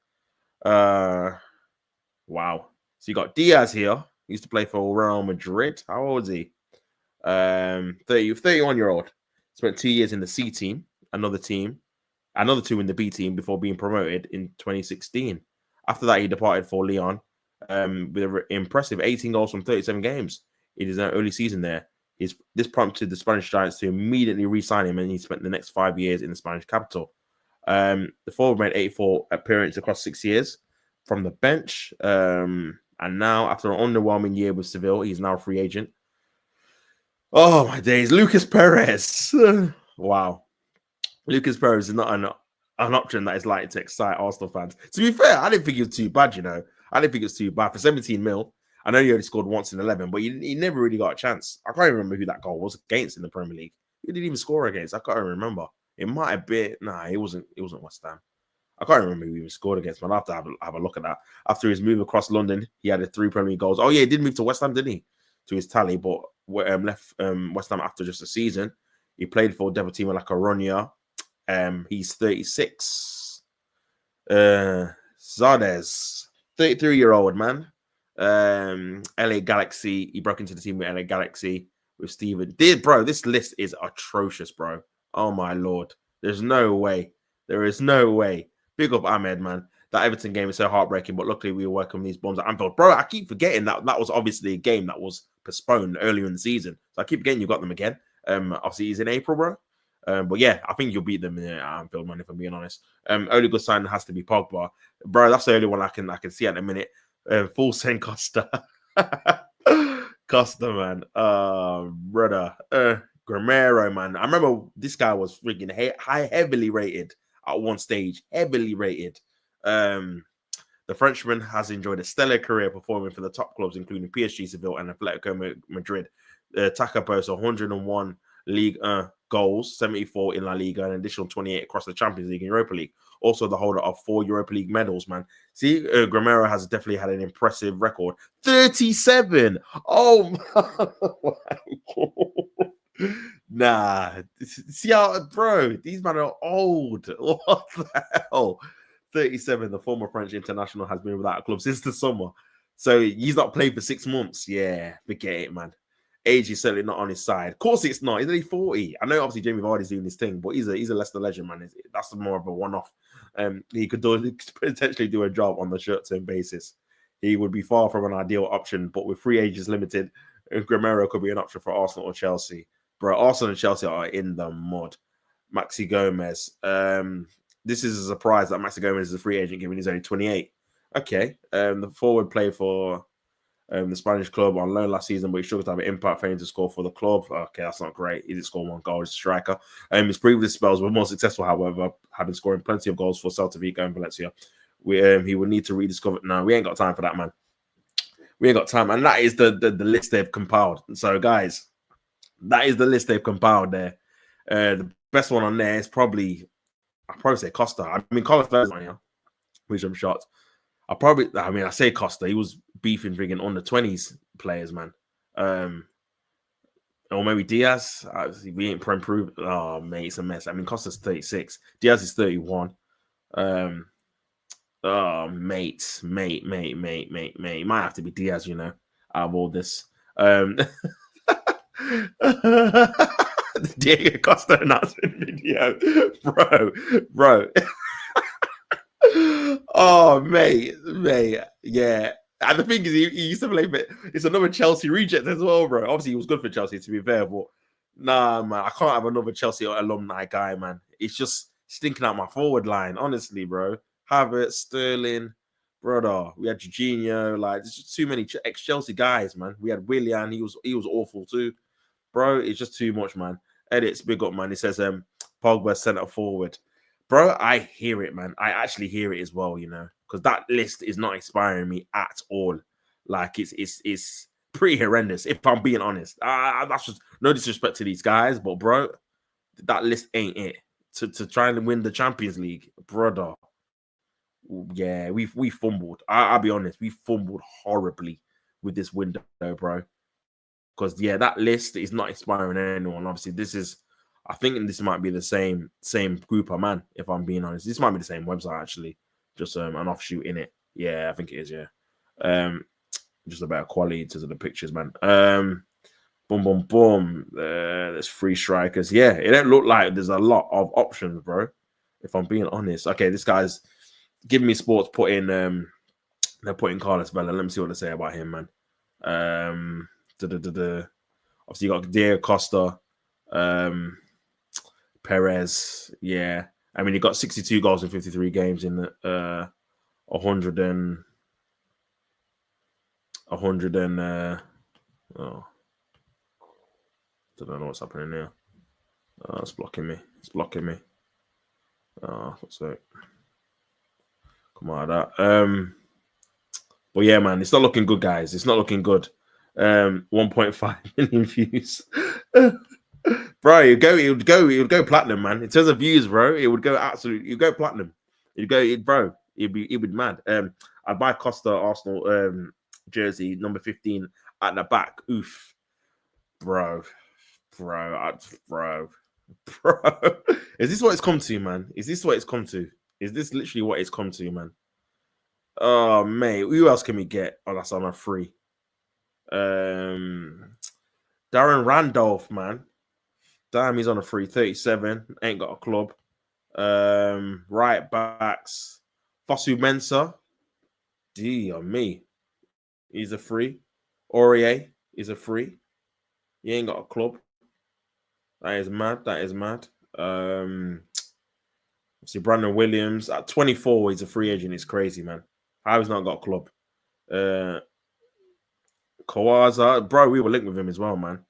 Wow. So you got Diaz here. He used to play for Real Madrid. How old is he? 31-year-old. Spent 2 years in the C team, another 2 in the B team before being promoted in 2016. After that, he departed for Lyon with an impressive 18 goals from 37 games in his early season there. This prompted the Spanish Giants to immediately re-sign him, and he spent the next 5 years in the Spanish capital. The forward made 84 appearances across 6 years from the bench. And now, after an underwhelming year with Seville, he's now a free agent. Oh, my days. Lucas Perez. Wow. Lucas Perez is not an option that is likely to excite Arsenal fans. To be fair, I didn't think it was too bad, you know. I didn't think it was too bad. For 17 mil, I know he only scored once in 11, but he never really got a chance. I can't even remember who that goal was against in the Premier League. He didn't even score against. I can't even remember. It might have been, it wasn't West Ham. I can't remember who he even scored against, but I'll have to have a look at that. After his move across London, he had 3 Premier League goals. Oh, yeah, he did move to West Ham, didn't he? To his tally, but left West Ham after just a season. He played for Deportivo La Coruña. He's 36. Zardes, 33-year-old man. LA Galaxy. He broke into the team with LA Galaxy with Steven. Bro, this list is atrocious, bro. Oh, my Lord. There's no way. There is no way. Big up Ahmed, man. That Everton game is so heartbreaking, but luckily we were working these bombs at Anfield. Bro, I keep forgetting that was obviously a game that was postponed earlier in the season. So I keep forgetting you got them again. Obviously, he's in April, bro. But yeah, I think you'll beat them in Anfield, man, if I'm being honest. Only good sign has to be Pogba. Bro, that's the only one I can see at the minute. Full send Costa. Costa, man. Brother. Gramero, man. I remember this guy was freaking heavily rated at one stage. Heavily rated. The Frenchman has enjoyed a stellar career performing for the top clubs, including PSG, Seville, and Atletico Madrid. Taka boasts 101 League goals, 74 in La Liga, and an additional 28 across the Champions League and Europa League. Also the holder of 4 Europa League medals, man. See, Gramero has definitely had an impressive record. 37! Oh, my God. Nah. See how, bro, these men are old. What the hell? 37, the former French international has been without a club since the summer. So he's not played for 6 months. Yeah, forget it, man. Age is certainly not on his side. Of course it's not. He's only 40. I know obviously Jamie Vardy's doing his thing, but he's a Leicester legend, man. That's more of a one-off. He could potentially do a job on the short-term basis. He would be far from an ideal option, but with free agents limited, Gramero could be an option for Arsenal or Chelsea. Bro, Arsenal and Chelsea are in the mud. Maxi Gomez. This is a surprise that Maxi Gomez is a free agent given he's only 28. Okay. The forward played for the Spanish club on loan last season, but he struggled to have an impact, failing to score for the club. Okay, that's not great. He didn't score 1 goal as a striker. His previous spells were more successful, however, having scoring plenty of goals for Celta Vigo and Valencia. He would need to rediscover. No, we ain't got time for that, man. We ain't got time. And that is the list they've compiled. So, guys, that is the list they've compiled there. The best one on there is I'll probably say Costa. I mean, Colin Firth's on here, which I'm shocked. I say Costa. He was beefing friggin' under 20s players, man. Or maybe Diaz. We ain't improved. Oh, mate, it's a mess. I mean, Costa's 36. Diaz is 31. Oh, mate. It might have to be Diaz, you know, out of all this. Diego Costa announcement video, bro. Oh, mate, yeah. And the thing is, he used to play, but it's another Chelsea reject as well, bro. Obviously, he was good for Chelsea, to be fair, but nah, man, I can't have another Chelsea alumni guy, man. It's just stinking out my forward line, honestly, bro. Havertz, Sterling, brother. We had Jorginho, like there's just too many ex-Chelsea guys, man. We had Willian, he was awful too, bro. It's just too much, man. Edits, big up, man. It says Pogba centre forward. Bro, I hear it, man. I actually hear it as well, you know, because that list is not inspiring me at all. Like, it's pretty horrendous, if I'm being honest. That's just no disrespect to these guys, but, bro, that list ain't it. To try and win the Champions League, brother. Yeah, we fumbled. I'll be honest. We fumbled horribly with this window, bro. Because, yeah, that list is not inspiring anyone. Obviously, I think this might be the same group of man, if I'm being honest. This might be the same website, actually. Just an offshoot in it. Yeah, I think it is, yeah. Just about quality to the pictures, man. Boom. There's 3 strikers. Yeah, it don't look like there's a lot of options, bro. If I'm being honest. Okay, this guy's giving me sports they're putting Carlos Vela. Let me see what they say about him, man. Obviously, you got Diego Costa. Perez, yeah. I mean, he got 62 goals in 53 games in 100 and oh, don't know what's happening now. It's blocking me. Oh, what's that? Come on, that. But yeah, man, it's not looking good, guys. It's not looking good. 1.5 million views. Bro, it would go platinum, man. In terms of views, bro, it would go absolutely, it'd go platinum. Bro, it'd be mad. I'd buy Costa Arsenal jersey number 15 at the back. Oof, bro, bro. Is this what it's come to, man? Is this what it's come to? Is this literally what it's come to, man? Oh, mate, who else can we get? Oh, that's on a free. Darren Randolph, man. Damn, he's on a free 37. Ain't got a club. Right backs. Fosu Mensah. Dear me. He's a free. Aurier is a free. He ain't got a club. That is mad. That is mad. See Brandon Williams at 24. He's a free agent. It's crazy, man. How he's not got a club. Kawaza, bro, we were linked with him as well, man.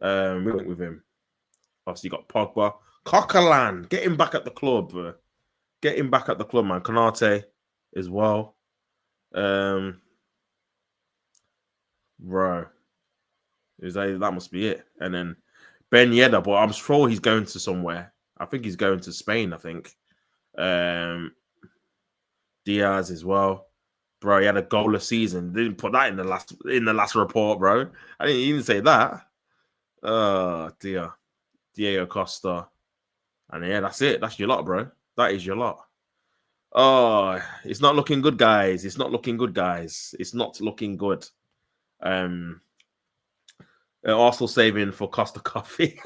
We went with him. Obviously, you got Pogba. Coquelin, get him back at the club. Get him back at the club, man. Konate as well. Bro. That must be it. And then Ben Yedder, but I'm sure he's going to somewhere. I think he's going to Spain, I think. Diaz as well. Bro, he had a goalless season. Didn't put that in the last report, bro. I didn't even say that. Oh, dear. Diego Costa. And yeah, that's it. That's your lot, bro. That is your lot. Oh, it's not looking good, guys. It's not looking good, guys. It's not looking good. Arsenal saving for Costa Coffee.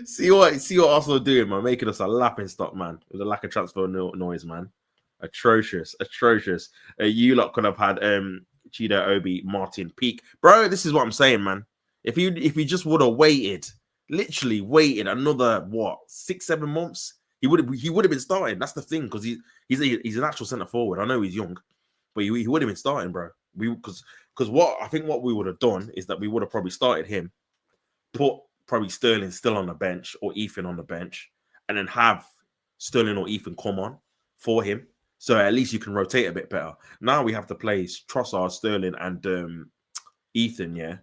see what Arsenal are doing, man. Making us a laughing stock, man. With a lack of transfer noise, man. Atrocious. You lot could have had Chido, Obi, Martin, Peak. Bro, this is what I'm saying, man. If you just would have waited, literally waited another 6-7 months, he would have been starting. That's the thing, because he's an actual centre forward. I know he's young, but he would have been starting, bro. Because what we would have done is that we would have probably started him, put probably Sterling still on the bench or Ethan on the bench, and then have Sterling or Ethan come on for him. So at least you can rotate a bit better. Now we have to play Trossard, Sterling, and Ethan, yeah.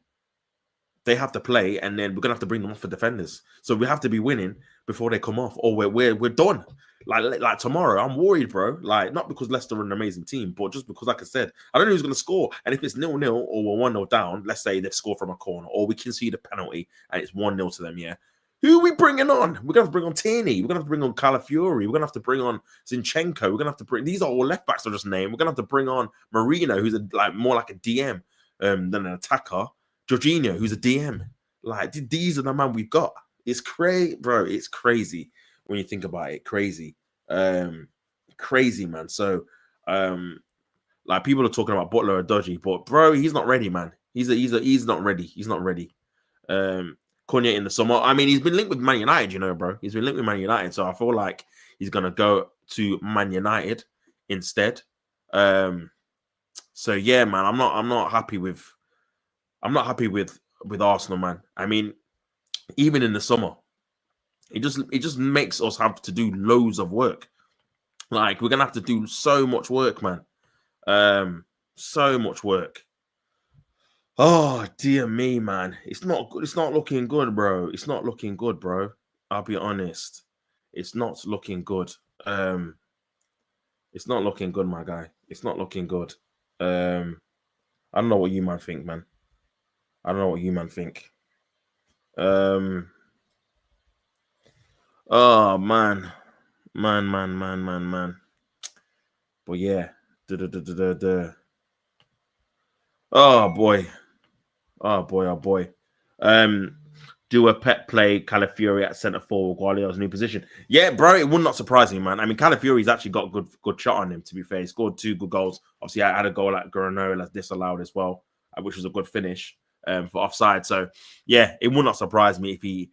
They have to play, and then we're gonna have to bring them off for defenders. So we have to be winning before they come off, or we're done. Like tomorrow, I'm worried, bro. Like, not because Leicester are an amazing team, but just because, like I said, I don't know who's gonna score. And if it's 0-0 or we're 1-0 down, let's say they've scored from a corner, or we concede a penalty and it's 1-0 to them, yeah. Who are we bringing on? We're gonna have to bring on Tierney. We're gonna have to bring on Calafiori. We're gonna have to bring on Zinchenko. We're gonna have to bring. These are all left backs I just named. We're gonna have to bring on Marino, who's more like a DM than an attacker. Jorginho, who's a DM. Like, these are the man we've got. It's crazy, bro. It's crazy when you think about it. Crazy, crazy, man. So, like, people are talking about Butler or dodgy, but bro, he's not ready, man. He's not ready. He's not ready. Cunha in the summer. I mean, he's been linked with Man United, you know, bro. He's been linked with Man United, so I feel like he's gonna go to Man United instead. So yeah, man, I'm not happy with Arsenal, man. I mean, even in the summer, it just makes us have to do loads of work. Like, we're gonna have to do so much work, man. So much work. Oh, dear me, man. It's not good. It's not looking good, bro. It's not looking good, bro. I'll be honest. It's not looking good. It's not looking good, my guy. It's not looking good. I don't know what you man think, man. I don't know what you man think. Oh, man. Man. But yeah. Oh, boy. Do a pet play Calafiori at centre forward, Guardiola's new position. Yeah, bro, it would not surprise me, man. I mean, Calafiori's actually got a good shot on him, to be fair. He scored 2 good goals. Obviously, I had a goal at Granola disallowed as well, which was a good finish for offside. So, yeah, it would not surprise me if he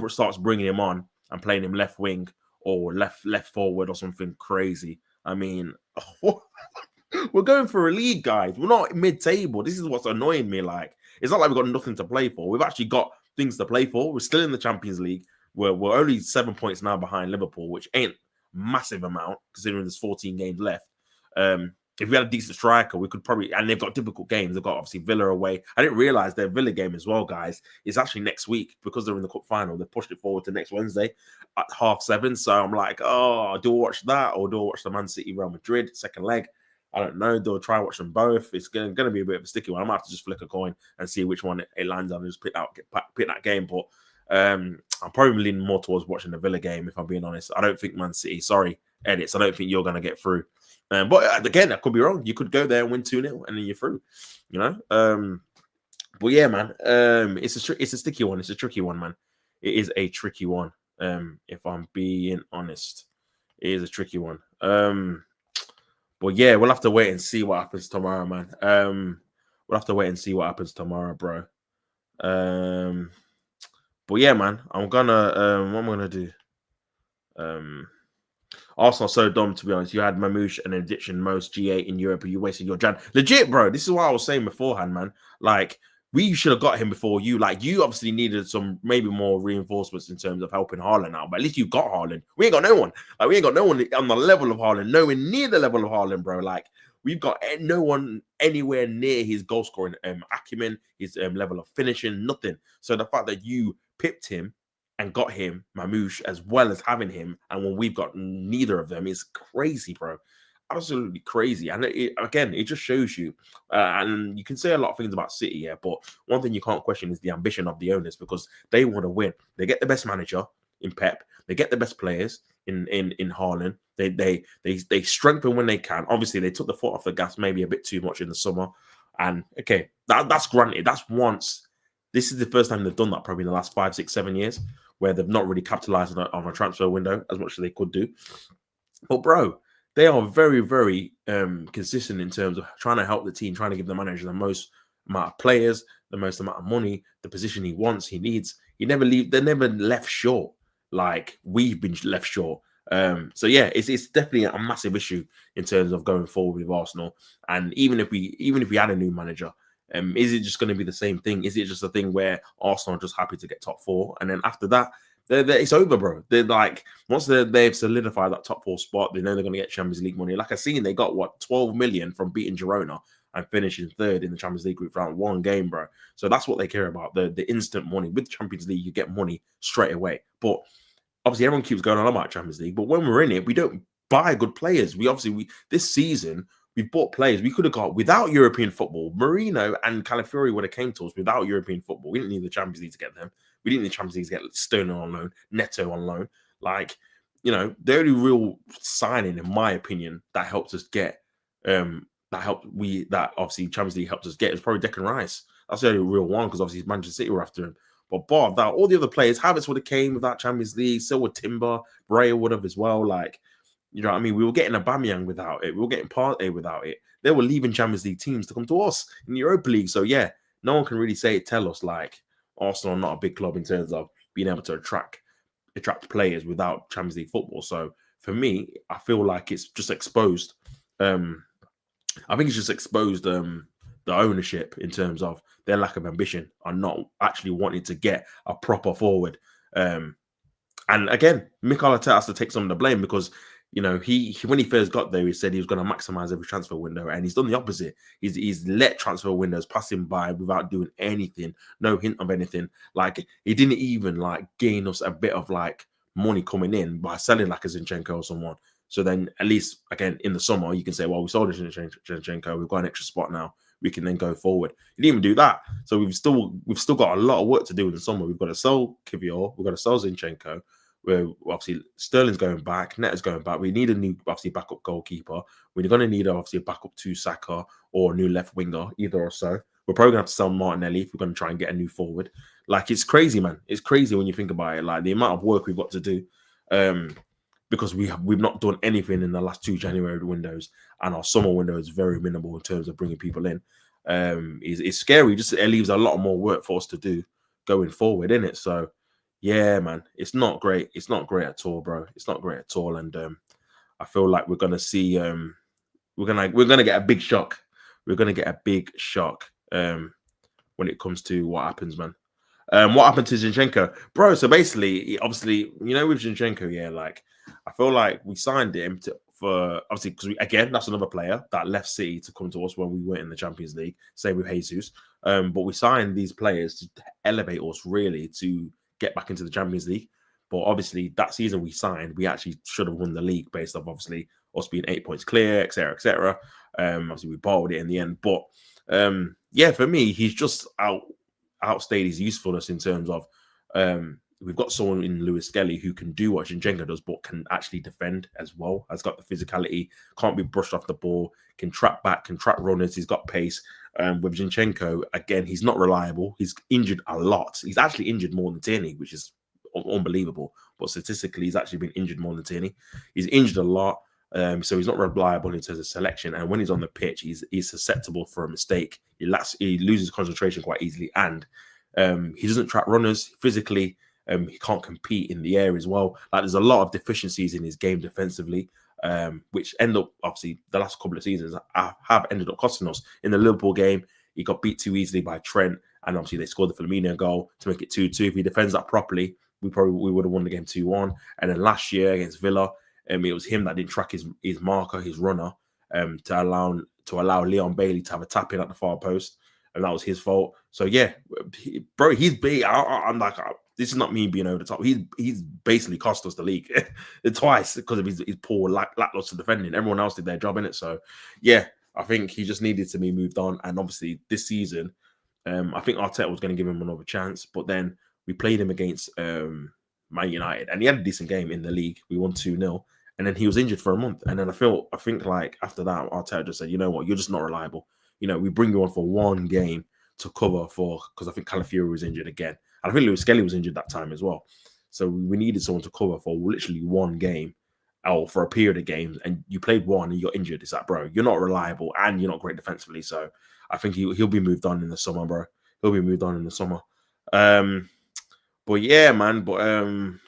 starts bringing him on and playing him left wing or left forward or something crazy. I mean, we're going for a league, guys. We're not mid-table. This is what's annoying me. Like, it's not like we've got nothing to play for. We've actually got things to play for. We're still in the Champions League. we're only 7 points now behind Liverpool, which ain't massive amount considering there's 14 games left. If we had a decent striker, we could probably, and they've got difficult games. They've got obviously Villa away. I didn't realize their Villa game as well, guys. It's actually next week because they're in the cup final. They pushed it forward to next Wednesday at 7:30. So I'm like, oh, do I watch that or do I watch the Man City Real Madrid second leg? I don't know. Do I try and watch them both? It's going to be a bit of a sticky one. I'm going to have to just flick a coin and see which one it lands on and just pick that game. But I'm probably leaning more towards watching the Villa game, if I'm being honest. I don't think Man City, sorry, Edits, I don't think you're going to get through. But again, I could be wrong. You could go there and win 2-0 and then you're through, you know? But yeah, man, it's a sticky one. It's a tricky one, man. It is a tricky one, if I'm being honest. It is a tricky one. But yeah, we'll have to wait and see what happens tomorrow, man. We'll have to wait and see what happens tomorrow, bro. But yeah, man, I'm gonna what am I gonna do? Arsenal so dumb, to be honest. You had Mamouche and Addiction most G8 in Europe, and you wasted your Jan. Legit, bro. This is what I was saying beforehand, man. Like, we should have got him before you. Like, you obviously needed some maybe more reinforcements in terms of helping Haaland out, but at least you got Haaland. We ain't got no one. Like, we ain't got no one on the level of Haaland, nowhere near the level of Haaland, bro. Like, we've got no one anywhere near his goal scoring acumen, his level of finishing, nothing. So the fact that you pipped him and got him, Mamouche, as well as having him, and when we've got neither of them, is crazy, bro. Absolutely crazy. And again, it just shows you, and you can say a lot of things about City, yeah, but one thing you can't question is the ambition of the owners, because they want to win. They get the best manager in Pep, they get the best players in Haaland. They strengthen when they can. Obviously, they took the foot off the gas maybe a bit too much in the summer. And okay, that's granted. That's once. This is the first time they've done that probably in the last 5, 6, 7 years, where they've not really capitalized on a transfer window as much as they could do. But bro, they are very, very consistent in terms of trying to help the team, trying to give the manager the most amount of players, the most amount of money, the position he wants, he needs. They're never left short like we've been left short. So yeah, it's definitely a massive issue in terms of going forward with Arsenal. And even if we had a new manager, is it just going to be the same thing? Is it just a thing where Arsenal are just happy to get top 4, and then after that, it's over, bro? They're like, once they've solidified that top 4 spot, they know they're going to get Champions League money. Like I seen, they got what, 12 million from beating Girona and finishing 3rd in the Champions League group round, 1 game, bro. So that's what they care about, the instant money. With Champions League, you get money straight away. But obviously, everyone keeps going on about Champions League, but when we're in it, we don't buy good players. This season, we've bought players we could have got without European football. Marino and Calafiori would have came to us without European football. We didn't need the Champions League to get them. We didn't need the Champions League to get Sterling on loan, Neto on loan. Like, you know, the only real signing, in my opinion, that helped us get, that obviously Champions League helped us get is probably Declan Rice. That's the only real one, because obviously Manchester City were after him. But bar that, all the other players, Havertz would have came without Champions League. So would Timber, Bray would have as well. Like, you know what I mean? We were getting Aubameyang without it. We were getting Partey without it. They were leaving Champions League teams to come to us in the Europa League. So yeah, no one can really tell us like Arsenal are not a big club in terms of being able to attract players without Champions League football. So for me, I feel like it's just exposed. I think it's just exposed the ownership in terms of their lack of ambition on not actually wanting to get a proper forward. And again, Mikel Arteta has to take some of the blame, because you know, he when he first got there, he said he was going to maximize every transfer window, and he's done the opposite. He's let transfer windows pass him by without doing anything, no hint of anything. Like, he didn't even like gain us a bit of like money coming in by selling like a Zinchenko or someone. So then at least again in the summer you can say, well, we sold Zinchenko, we've got an extra spot now. We can then go forward. He didn't even do that. So we've still got a lot of work to do in the summer. We've got to sell Kivior, we've got to sell Zinchenko. Where obviously Sterling's going back, Neta's going back. We need a new, obviously, backup goalkeeper. We're going to need, obviously, a backup to Saka or a new left winger, either or so. We're probably going to have to sell Martinelli if we're going to try and get a new forward. Like, it's crazy, man. It's crazy when you think about it. Like, the amount of work we've got to do, because we've not done anything in the last 2 January windows, and our summer window is very minimal in terms of bringing people in. It's scary. It leaves a lot more work for us to do going forward, innit? So, yeah, man, it's not great. It's not great at all, bro. It's not great at all. And I feel like we're gonna see we're gonna get a big shock. We're gonna get a big shock when it comes to what happens, man. What happened to Zinchenko, bro? So basically, obviously, with Zinchenko, yeah, like I feel like we signed him for obviously because again, that's another player that left City to come to us when we weren't in the Champions League. Same with Jesus. But we signed these players to elevate us really to get back into the Champions League. But obviously, that season we signed, we actually should have won the league based off obviously us being 8 points clear, etc., etc. Obviously, we bottled it in the end, but yeah, for me, he's just outstayed his usefulness in terms of we've got someone in Lewis Skelly who can do what Zinchenko does, but can actually defend as well. Has got the physicality, can't be brushed off the ball, can track back, can track runners. He's got pace. With Zinchenko, again, he's not reliable. He's injured a lot. He's actually injured more than Tierney, which is unbelievable. But statistically, he's actually been injured more than Tierney. He's injured a lot. So he's not reliable in terms of selection. And when he's on the pitch, he's susceptible for a mistake. He loses concentration quite easily. And he doesn't track runners physically. He can't compete in the air as well. Like there's a lot of deficiencies in his game defensively, which end up, obviously, the last couple of seasons have ended up costing us. In the Liverpool game, he got beat too easily by Trent. And obviously, they scored the Firmino goal to make it 2-2. If he defends that properly, we would have won the game 2-1. And then last year against Villa, it was him that didn't track his marker, his runner, to allow Leon Bailey to have a tap in at the far post, and that was his fault. So yeah, bro, he's big. I'm like, this is not me being over the top. He's basically cost us the league twice because of his poor lackluster defending. Everyone else did their job in it. So yeah, I think he just needed to be moved on. And obviously this season, I think Arteta was going to give him another chance, but then we played him against Man United, and he had a decent game in the league. We won 2-0. And then he was injured for a month. And then I think like after that, Arteta just said, you know what, you're just not reliable. We bring you on for one game to cover because I think Calafiori was injured again. And I think Lewis Skelly was injured that time as well. So we needed someone to cover for literally one game or for a period of games. And you played one and you got injured. It's like, bro, you're not reliable and you're not great defensively. So I think he'll be moved on in the summer, bro. He'll be moved on in the summer. But yeah, man.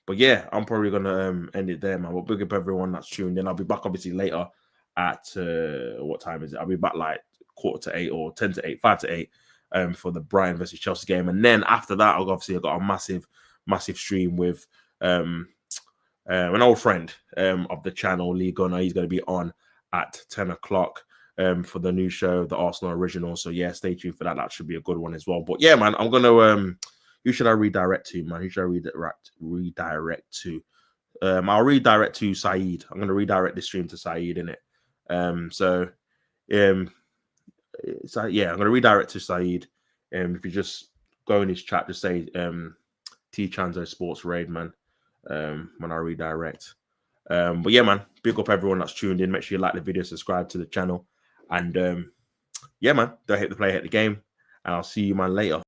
But yeah, I'm probably gonna end it there, man. But big up everyone that's tuned in. I'll be back obviously later at what time is it? I'll be back like 7:45 or 10:45, 5:45 for the Brighton versus Chelsea game, and then after that, I've got a massive stream with an old friend of the channel, Lee Gunner. He's going to be on at 10 o'clock for the new show, the Arsenal Original. So yeah, stay tuned for that. That should be a good one as well. But yeah, man, I'm gonna who should I redirect to, man? Who should I redirect to? I'll redirect to Saeed. I'm going to redirect this stream to Saeed, innit? So yeah, I'm going to redirect to Saeed. If you just go in his chat, just say T Chanzo Sports Raid, man, when I redirect. But yeah, man, big up everyone that's tuned in. Make sure you like the video, subscribe to the channel. And yeah, man, don't hit the play, hit the game. And I'll see you, man, later.